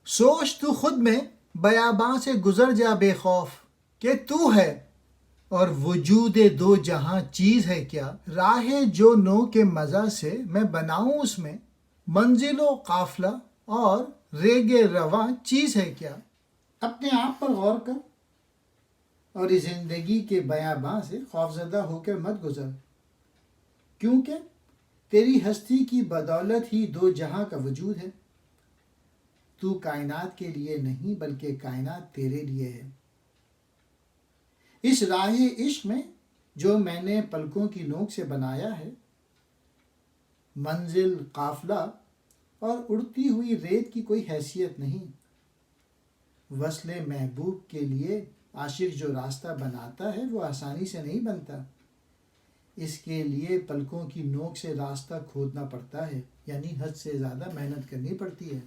سوچ تو خود میں بیاباں سے گزر جا بے خوف کہ تو ہے اور وجود دو جہاں چیز ہے کیا. راہ جو نو کے مزہ سے میں بناؤں اس میں منزل و قافلہ اور ریگ رواں چیز ہے کیا. اپنے آپ پر غور کر اور اس زندگی کے بیاباں سے خوفزدہ ہو کر مت گزر، کیونکہ تیری ہستی کی بدولت ہی دو جہاں کا وجود ہے. تو کائنات کے لیے نہیں بلکہ کائنات تیرے لیے ہے. اس راہ عشق میں جو میں نے پلکوں کی نوک سے بنایا ہے، منزل، قافلہ اور اڑتی ہوئی ریت کی کوئی حیثیت نہیں. وصل محبوب کے لیے عاشق جو راستہ بناتا ہے وہ آسانی سے نہیں بنتا. اس کے لیے پلکوں کی نوک سے راستہ کھودنا پڑتا ہے، یعنی حد سے زیادہ محنت کرنی پڑتی ہے.